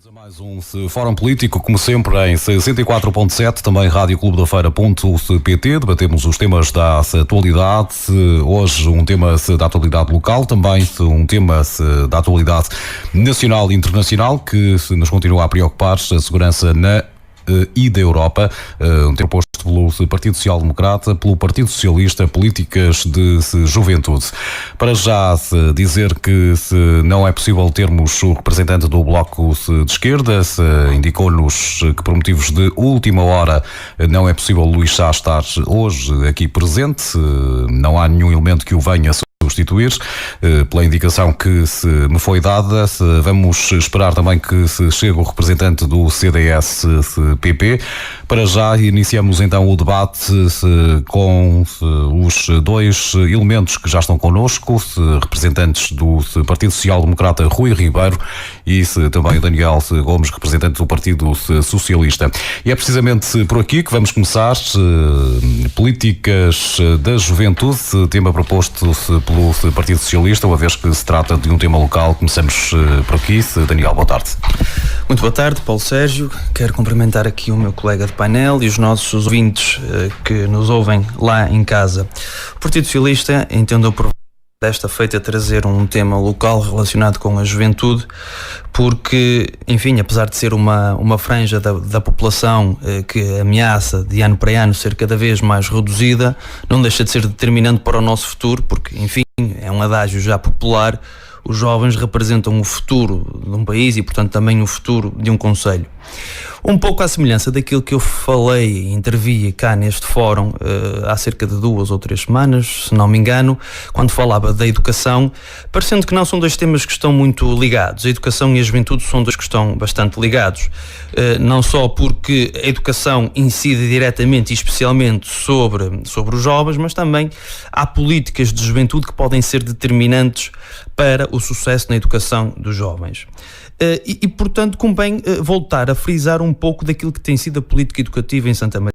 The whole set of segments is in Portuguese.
Bem-vindos a mais um Fórum Político, como sempre em 64.7, também radioclubedafeira.pt. Debatemos os temas da atualidade, hoje um tema da atualidade local, também um tema da atualidade nacional e internacional que nos continua a preocupar, a segurança na e da Europa, um tema posto pelo Partido Social Democrata, pelo Partido Socialista, políticas de juventude. Para já dizer que não é possível termos o representante do Bloco de Esquerda, indicou-nos que por motivos de última hora não é possível Luís Sá estar hoje aqui presente, não há nenhum elemento que o venha substituir, pela indicação que me foi dada. Vamos esperar também que chegue o representante do CDS-PP. Para já iniciamos então o debate com os dois elementos que já estão connosco, representantes do Partido Social Democrata, Rui Ribeiro, e também o Daniel Gomes, representante do Partido Socialista. E é precisamente por aqui que vamos começar. Políticas da juventude, tema proposto pelo Partido Socialista, uma vez que se trata de um tema local. Começamos por aqui. Daniel, boa tarde. Muito boa tarde, Paulo Sérgio. Quero cumprimentar aqui o meu colega de painel e os nossos ouvintes que nos ouvem lá em casa. O Partido Socialista entendeu por desta feita trazer um tema local relacionado com a juventude, porque, enfim, apesar de ser uma franja da população que ameaça de ano para ano ser cada vez mais reduzida, não deixa de ser determinante para o nosso futuro, porque, enfim, é um adágio já popular. Os jovens representam o futuro de um país e, portanto, também o futuro de um concelho. Um pouco à semelhança daquilo que eu falei e intervi cá neste fórum há cerca de 2 ou 3 semanas, se não me engano, quando falava da educação, parecendo que não são dois temas que estão muito ligados. A educação e a juventude são dois que estão bastante ligados, não só porque a educação incide diretamente e especialmente sobre os jovens, mas também há políticas de juventude que podem ser determinantes para o sucesso na educação dos jovens. E, portanto, convém voltar a frisar um pouco daquilo que tem sido a política educativa em Santa Maria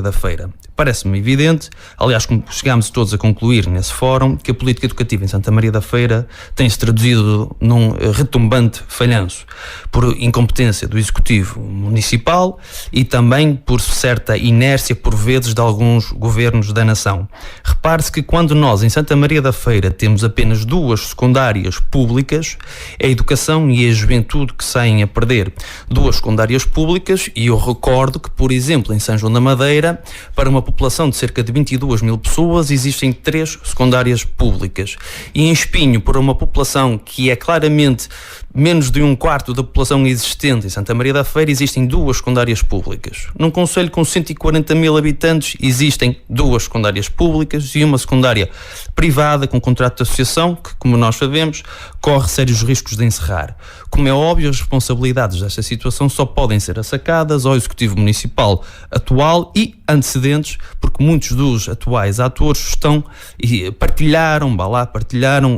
da Feira. Parece-me evidente, aliás, como chegámos todos a concluir nesse fórum, que a política educativa em Santa Maria da Feira tem-se traduzido num retumbante falhanço, por incompetência do Executivo Municipal e também por certa inércia, por vezes, de alguns governos da nação. Repare-se que quando nós, em Santa Maria da Feira, temos apenas 2 secundárias públicas, é a educação e a juventude que saem a perder. 2 secundárias públicas, e eu recordo que, por exemplo, em São João da Madeira, para uma população de cerca de 22 mil pessoas, existem 3 secundárias públicas. E em Espinho, para uma população que é claramente menos de 1/4 da população existente em Santa Maria da Feira, existem 2 secundárias públicas. Num concelho com 140 mil habitantes, existem 2 secundárias públicas e uma secundária privada com contrato de associação que, como nós sabemos, corre sérios riscos de encerrar. Como é óbvio, as responsabilidades desta situação só podem ser assacadas ao Executivo Municipal atual e antecedentes, porque muitos dos atuais atores estão e partilharam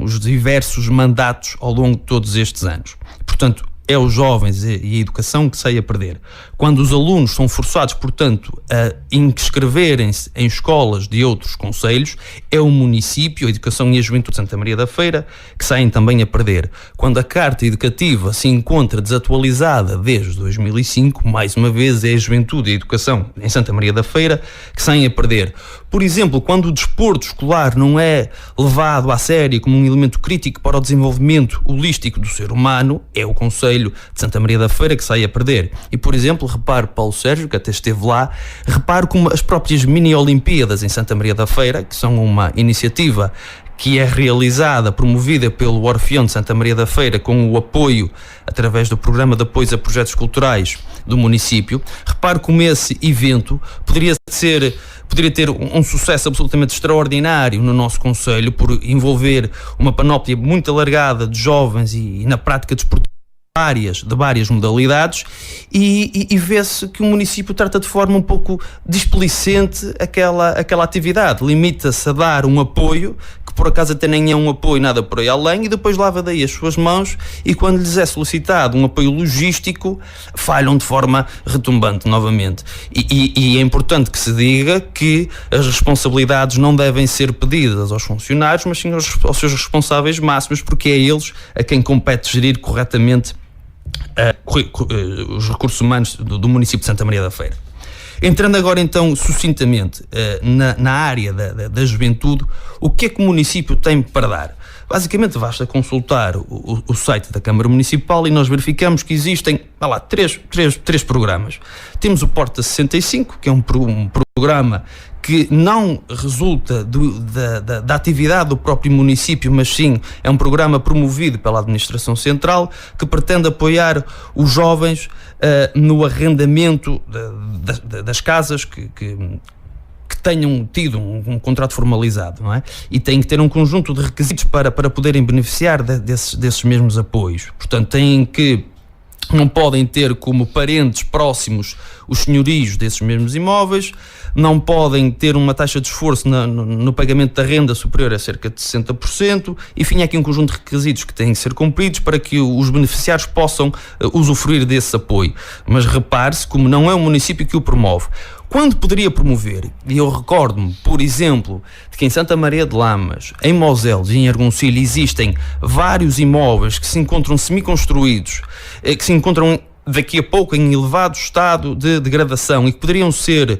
os diversos mandatos ao longo de todos estes anos. Portanto, é os jovens e a educação que sai a perder. Quando os alunos são forçados, portanto, a inscreverem-se em escolas de outros concelhos, é o município, a educação e a juventude de Santa Maria da Feira que saem também a perder. Quando a Carta Educativa se encontra desatualizada desde 2005, mais uma vez é a juventude e a educação em Santa Maria da Feira que saem a perder. Por exemplo, quando o desporto escolar não é levado à sério como um elemento crítico para o desenvolvimento holístico do ser humano, é o concelho de Santa Maria da Feira que sai a perder. E, por exemplo, repare, Paulo Sérgio, que até esteve lá, repare como as próprias mini-olimpíadas em Santa Maria da Feira, que são uma iniciativa que é realizada, promovida pelo Orfeão de Santa Maria da Feira, com o apoio, através do Programa de Apoio a Projetos Culturais do município. Repare como esse evento poderia ter um sucesso absolutamente extraordinário no nosso concelho, por envolver uma panóplia muito alargada de jovens e na prática desportiva de várias modalidades, e vê-se que o município trata de forma um pouco displicente aquela atividade, limita-se a dar um apoio que por acaso até nem é um apoio nada por aí além, e depois lava daí as suas mãos, e quando lhes é solicitado um apoio logístico, falham de forma retumbante novamente. E é importante que se diga que as responsabilidades não devem ser pedidas aos funcionários, mas sim aos seus responsáveis máximos, porque é eles a quem compete gerir corretamente os recursos humanos do município de Santa Maria da Feira. Entrando agora então sucintamente na área da juventude, o que é que o município tem para dar? Basicamente basta consultar o site da Câmara Municipal e nós verificamos que existem três programas. Temos o Porta 65, que é um programa que não resulta da atividade do próprio município, mas sim é um programa promovido pela Administração Central que pretende apoiar os jovens no arrendamento das casas que tenham tido um contrato formalizado, não é? E têm que ter um conjunto de requisitos para poderem beneficiar desses mesmos apoios. Portanto, não podem ter como parentes próximos os senhorios desses mesmos imóveis, não podem ter uma taxa de esforço no pagamento da renda superior a cerca de 60%, enfim, há aqui um conjunto de requisitos que têm que ser cumpridos para que os beneficiários possam usufruir desse apoio. Mas repare-se, como não é o município que o promove, quando poderia promover, e eu recordo-me, por exemplo, de que em Santa Maria de Lamas, em Mozelles e em Argoncilho existem vários imóveis que se encontram semi-construídos, que se encontram daqui a pouco em elevado estado de degradação e que poderiam ser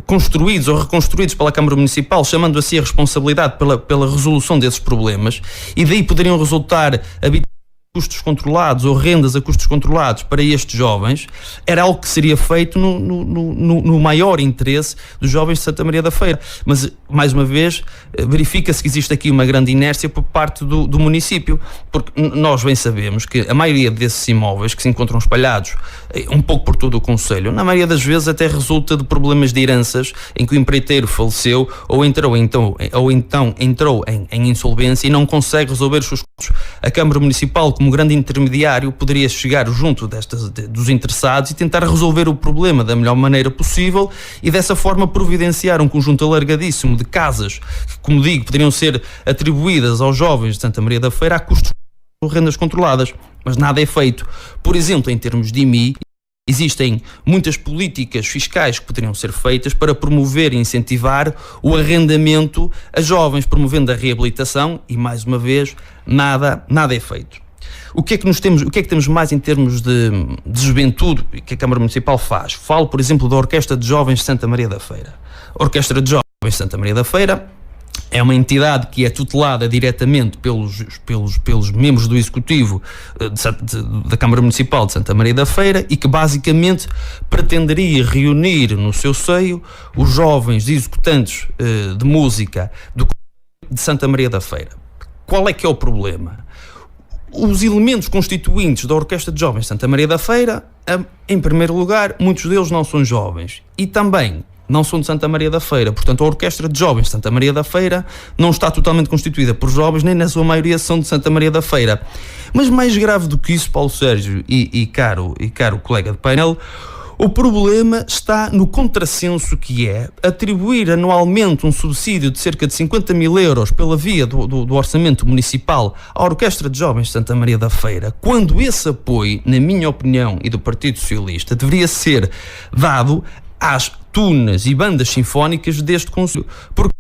construídos ou reconstruídos pela Câmara Municipal, chamando assim a responsabilidade pela resolução desses problemas, e daí poderiam resultar custos controlados ou rendas a custos controlados para estes jovens, era algo que seria feito no maior interesse dos jovens de Santa Maria da Feira. Mas, mais uma vez, verifica-se que existe aqui uma grande inércia por parte do município, porque nós bem sabemos que a maioria desses imóveis que se encontram espalhados um pouco por todo o concelho, na maioria das vezes até resulta de problemas de heranças em que o empreiteiro faleceu ou então entrou em insolvência e não consegue resolver os seus custos. A Câmara Municipal, como grande intermediário, poderia chegar junto dos interessados e tentar resolver o problema da melhor maneira possível e dessa forma providenciar um conjunto alargadíssimo de casas que, como digo, poderiam ser atribuídas aos jovens de Santa Maria da Feira a custos de rendas controladas, mas nada é feito. Por exemplo, em termos de IMI, existem muitas políticas fiscais que poderiam ser feitas para promover e incentivar o arrendamento a jovens, promovendo a reabilitação e, mais uma vez, nada é feito. O que é que temos mais em termos de juventude que a Câmara Municipal faz? Falo, por exemplo, da Orquestra de Jovens de Santa Maria da Feira. A Orquestra de Jovens de Santa Maria da Feira é uma entidade que é tutelada diretamente pelos membros do Executivo da Câmara Municipal de Santa Maria da Feira e que basicamente pretenderia reunir no seu seio os jovens executantes de música de Santa Maria da Feira. Qual é que é o problema? Os elementos constituintes da Orquestra de Jovens de Santa Maria da Feira, em primeiro lugar, muitos deles não são jovens e também não são de Santa Maria da Feira. Portanto, a Orquestra de Jovens de Santa Maria da Feira não está totalmente constituída por jovens, nem na sua maioria são de Santa Maria da Feira. Mas mais grave do que isso, Paulo Sérgio e caro colega de painel, o problema está no contrassenso que é atribuir anualmente um subsídio de cerca de 50 mil euros pela via do orçamento municipal à Orquestra de Jovens de Santa Maria da Feira, quando esse apoio, na minha opinião e do Partido Socialista, deveria ser dado às tunas e bandas sinfónicas deste concelho. Porque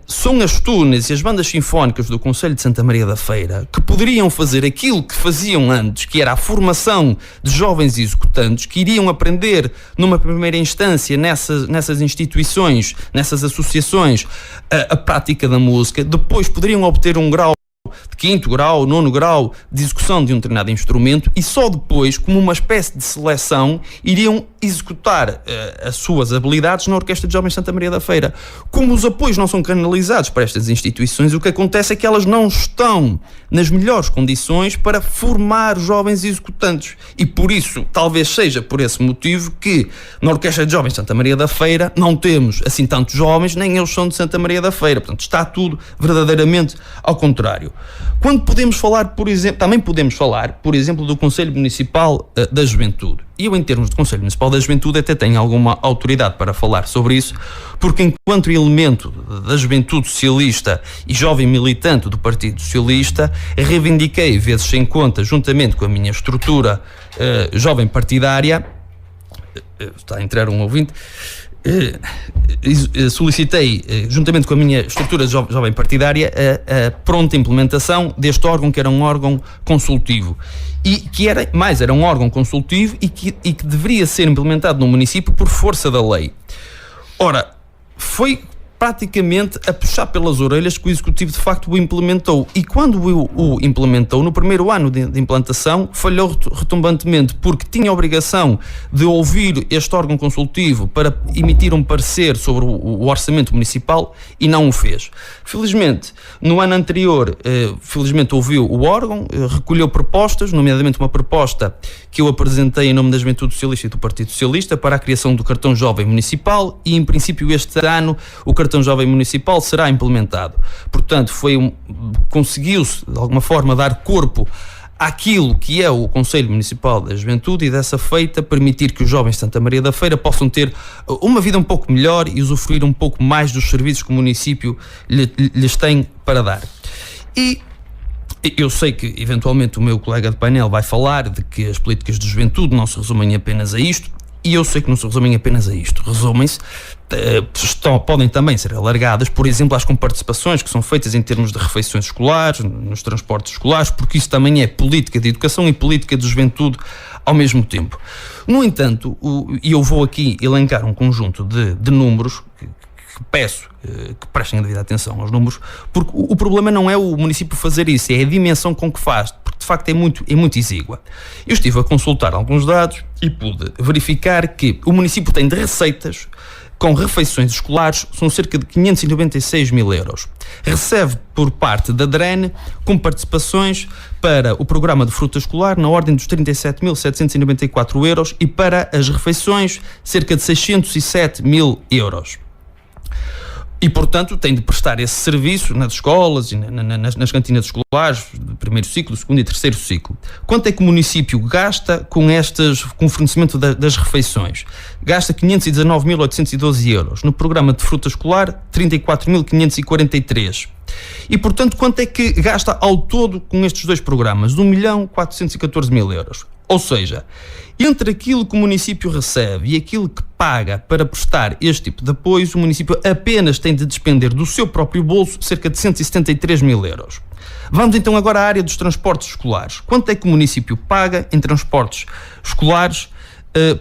são as tunas e as bandas sinfónicas do Concelho de Santa Maria da Feira que poderiam fazer aquilo que faziam antes, que era a formação de jovens executantes que iriam aprender numa primeira instância nessas instituições, nessas associações, a prática da música, depois poderiam obter um grau de 5º grau, 9º grau de execução de um determinado instrumento e só depois, como uma espécie de seleção, iriam executar as suas habilidades na Orquestra de Jovens de Santa Maria da Feira. Como os apoios não são canalizados para estas instituições, o que acontece é que elas não estão nas melhores condições para formar jovens executantes. E por isso, talvez seja por esse motivo que na Orquestra de Jovens de Santa Maria da Feira não temos assim tantos jovens, nem eles são de Santa Maria da Feira. Portanto, está tudo verdadeiramente ao contrário. Quando podemos falar, por exemplo, também podemos falar, por exemplo, do Conselho Municipal da Juventude. E eu, em termos de Conselho Municipal da Juventude, até tenho alguma autoridade para falar sobre isso, porque enquanto elemento da juventude socialista e jovem militante do Partido Socialista, reivindiquei, vezes sem conta, juntamente com a minha estrutura jovem partidária, está a entrar um ouvinte, solicitei, juntamente com a minha estrutura de jovem partidária, a pronta implementação deste órgão, que era um órgão consultivo. E que era um órgão consultivo e que deveria ser implementado no município por força da lei. Ora, foi praticamente a puxar pelas orelhas que o Executivo de facto o implementou, e quando o implementou, no primeiro ano de implantação, falhou retumbantemente, porque tinha a obrigação de ouvir este órgão consultivo para emitir um parecer sobre o orçamento municipal e não o fez. Felizmente, no ano anterior, ouviu o órgão, recolheu propostas, nomeadamente uma proposta que eu apresentei em nome da Juventude Socialista e do Partido Socialista para a criação do cartão jovem municipal, e em princípio este ano o cartão jovem municipal será implementado. Portanto, conseguiu-se de alguma forma dar corpo àquilo que é o Conselho Municipal da Juventude, e dessa feita permitir que os jovens de Santa Maria da Feira possam ter uma vida um pouco melhor e usufruir um pouco mais dos serviços que o município lhes tem para dar. E eu sei que eventualmente o meu colega de painel vai falar de que as políticas de juventude não se resumem apenas a isto, e eu sei que não se resumem apenas a isto. Resumem-se, podem também ser alargadas, por exemplo, às comparticipações que são feitas em termos de refeições escolares, nos transportes escolares, porque isso também é política de educação e política de juventude ao mesmo tempo. No entanto, eu vou aqui elencar um conjunto de números que peço que prestem a devida atenção aos números, porque o problema não é o município fazer isso, é a dimensão com que faz, porque de facto é muito exígua. Eu estive a consultar alguns dados e pude verificar que o município tem de receitas com refeições escolares são cerca de 596 mil euros. Recebe por parte da DREN com participações para o programa de fruta escolar na ordem dos 37.794 euros e para as refeições cerca de 607 mil euros. E, portanto, tem de prestar esse serviço nas escolas e nas cantinas escolares do primeiro ciclo, do segundo e terceiro ciclo. Quanto é que o município gasta com o fornecimento das refeições? Gasta 519.812 euros. No programa de fruta escolar, 34.543. E, portanto, quanto é que gasta ao todo com estes dois programas? 1.414.000 euros. Ou seja, entre aquilo que o município recebe e aquilo que paga para prestar este tipo de apoios, o município apenas tem de despender do seu próprio bolso cerca de 173 mil euros. Vamos então agora à área dos transportes escolares. Quanto é que o município paga em transportes escolares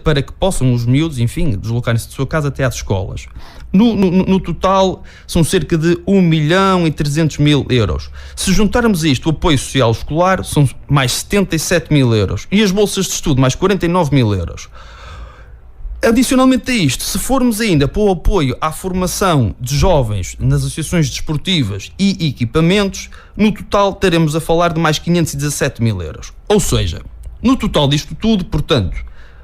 para que possam os miúdos, enfim, deslocarem-se de sua casa até às escolas? No total, são cerca de 1.300.000 euros. Se juntarmos a isto o apoio social escolar, são mais 77 mil euros. E as bolsas de estudo, mais 49 mil euros. Adicionalmente a isto, se formos ainda para o apoio à formação de jovens nas associações desportivas e equipamentos, no total estaremos a falar de mais 517 mil euros. Ou seja, no total disto tudo, portanto,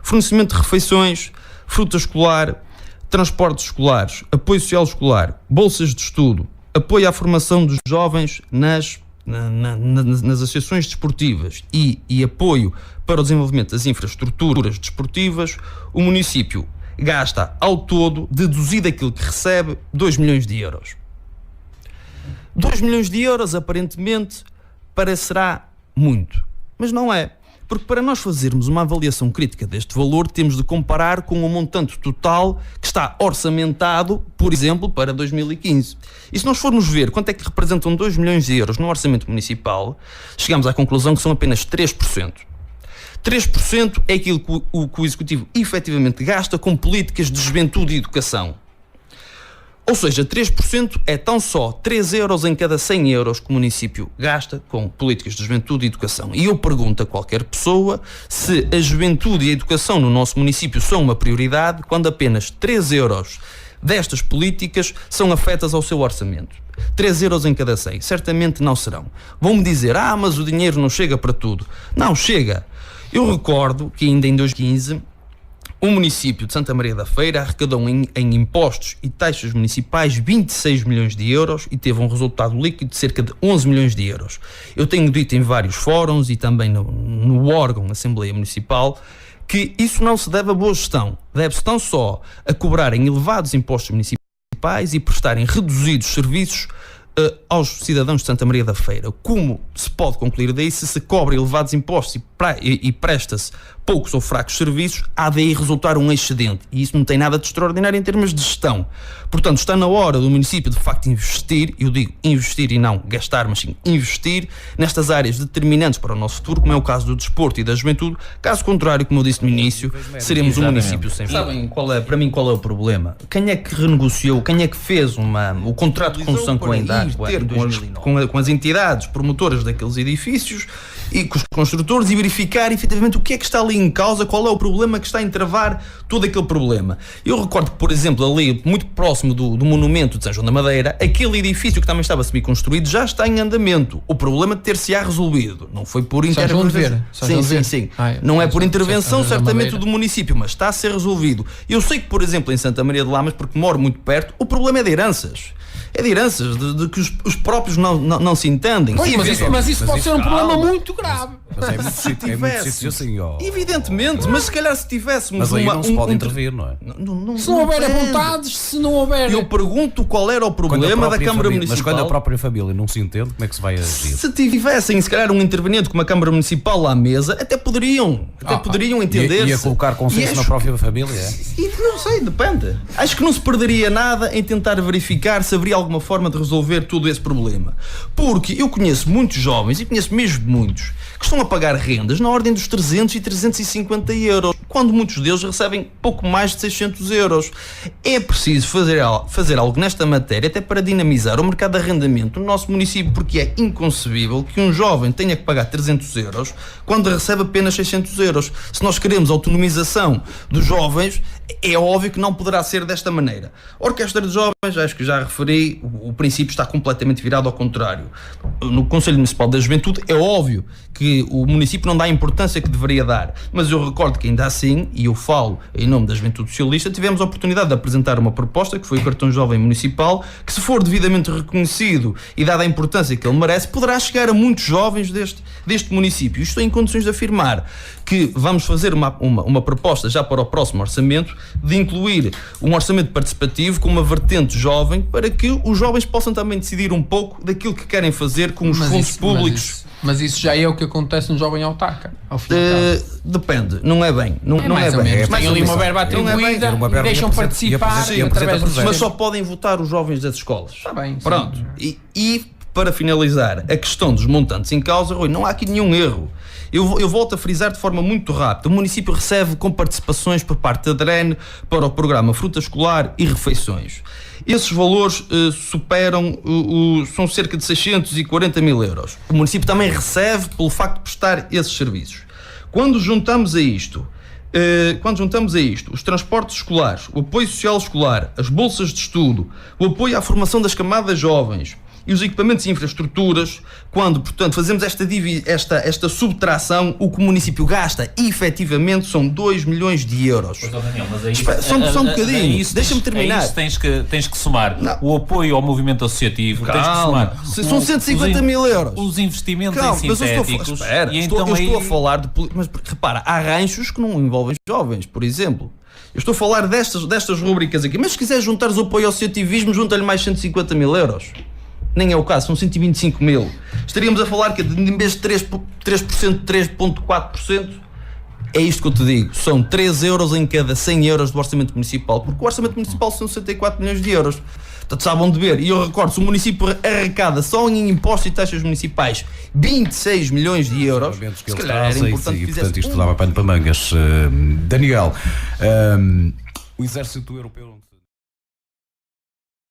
fornecimento de refeições, fruta escolar, transportes escolares, apoio social escolar, bolsas de estudo, apoio à formação dos jovens nas associações desportivas e apoio para o desenvolvimento das infraestruturas desportivas, o município gasta ao todo, deduzido aquilo que recebe, 2 milhões de euros. 2 milhões de euros, aparentemente, parecerá muito, mas não é. Porque para nós fazermos uma avaliação crítica deste valor, temos de comparar com o montante total que está orçamentado, por exemplo, para 2015. E se nós formos ver quanto é que representam 2 milhões de euros no orçamento municipal, chegamos à conclusão que são apenas 3%. 3% é aquilo que o Executivo efetivamente gasta com políticas de juventude e educação. Ou seja, 3% é tão só 3 euros em cada 100 euros que o município gasta com políticas de juventude e educação. E eu pergunto a qualquer pessoa se a juventude e a educação no nosso município são uma prioridade quando apenas 3 euros destas políticas são afetas ao seu orçamento. 3 euros em cada 100. Certamente não serão. Vão-me dizer, mas o dinheiro não chega para tudo. Não, chega. Eu recordo que ainda em 2015... o município de Santa Maria da Feira arrecadou em impostos e taxas municipais 26 milhões de euros e teve um resultado líquido de cerca de 11 milhões de euros. Eu tenho dito em vários fóruns e também no órgão Assembleia Municipal que isso não se deve a boa gestão. Deve-se tão só a cobrarem elevados impostos municipais e prestarem reduzidos serviços aos cidadãos de Santa Maria da Feira. Como se pode concluir daí, se cobra elevados impostos e presta-se poucos ou fracos serviços, há daí resultar um excedente. E isso não tem nada de extraordinário em termos de gestão. Portanto, está na hora do município, de facto, investir, eu digo investir e não gastar, mas sim investir nestas áreas determinantes para o nosso futuro, como é o caso do desporto e da juventude. Caso contrário, como eu disse no início, seremos um município sem... Sabem para mim qual é o problema? Quem é que renegociou, quem é que fez o contrato de construção com a Indargua com as entidades promotoras daqueles edifícios e com os construtores, e verificar efetivamente o que é que está ali em causa, qual é o problema que está a entravar todo aquele problema. Eu recordo que, por exemplo, ali muito próximo do monumento de São João da Madeira, aquele edifício que também estava semi-construído já está em andamento. O problema de ter-se-á resolvido não foi por intervenção. Sim. Não é por intervenção certamente do município, mas está a ser resolvido. Eu sei que, por exemplo, em Santa Maria de Lamas, porque moro muito perto, o problema é de heranças. É de heranças, de que os próprios não se entendem. Pois, mas isso pode ser um problema muito grave. Mas é muito sítio assim, ó. Evidentemente, mas se calhar se tivéssemos mas aí não se pode intervir, não é? Se não houver vontades, se não houver... Eu pergunto qual era o problema da Câmara Municipal. Mas quando a própria família não se entende, como é que se vai agir? Se tivessem, se calhar, um interveniente como a Câmara Municipal à mesa, até poderiam entender-se. Ia colocar consenso na própria família, é? E não sei, depende. Acho que não se perderia nada em tentar verificar se haveria alguma forma de resolver todo esse problema. Porque eu conheço muitos jovens, e conheço mesmo muitos, que estão a pagar rendas na ordem dos 300 e 350 euros, quando muitos deles recebem pouco mais de 600 euros. É preciso fazer algo nesta matéria, até para dinamizar o mercado de arrendamento no nosso município, porque é inconcebível que um jovem tenha que pagar 300 euros quando recebe apenas 600 euros. Se nós queremos autonomização dos jovens, é óbvio que não poderá ser desta maneira. A Orquestra de Jovens, acho que já referi, o princípio está completamente virado ao contrário. No Conselho Municipal da Juventude é óbvio que o município não dá a importância que deveria dar, mas eu recordo que ainda assim, e eu falo em nome da Juventude Socialista, tivemos a oportunidade de apresentar uma proposta, que foi o Cartão Jovem Municipal, que, se for devidamente reconhecido e dada a importância que ele merece, poderá chegar a muitos jovens deste município. Estou em condições de afirmar que vamos fazer uma proposta já para o próximo orçamento, de incluir um orçamento participativo com uma vertente jovem, para que os jovens possam também decidir um pouco daquilo que querem fazer com os fundos públicos. Mas isso já é o que acontece no jovem autarca, ao fim depende, não é bem. Não é bem. Tem ali uma verba atribuída, deixam participar, mas só podem votar os jovens das escolas. Está bem. Pronto. E para finalizar, a questão dos montantes em causa, Rui, não há aqui nenhum erro. Eu volto a frisar de forma muito rápida. O município recebe com participações por parte da DREN para o programa Fruta Escolar e Refeições. Esses valores são cerca de 640 mil euros. O município também recebe pelo facto de prestar esses serviços. Quando juntamos a isto os transportes escolares, o apoio social escolar, as bolsas de estudo, o apoio à formação das camadas jovens e os equipamentos e infraestruturas, quando, portanto, fazemos esta subtração, o que o município gasta efetivamente são 2 milhões de euros. Pois, Daniel, mas aí só um bocadinho, deixa-me terminar. Tens que somar o apoio ao movimento associativo, tens que somar são 150 mil euros. Os investimentos em sintéticos. Eu estou a falar de... Mas repara, há ranchos que não envolvem jovens, por exemplo. Eu estou a falar destas rubricas aqui, mas se quiser juntar o apoio ao associativismo, junta-lhe mais 150 mil euros. Nem é o caso, são 125 mil. Estaríamos a falar que em vez de 3%, 3,4%, é isto que eu te digo, são 3 euros em cada 100 euros do orçamento municipal, porque o orçamento municipal são 64 milhões de euros. Portanto, sabem de ver. E eu recordo, se o município arrecada só em impostos e taxas municipais 26 milhões de euros, se calhar era importante que portanto, isto dava pano para mangas. Daniel, o Exército Europeu...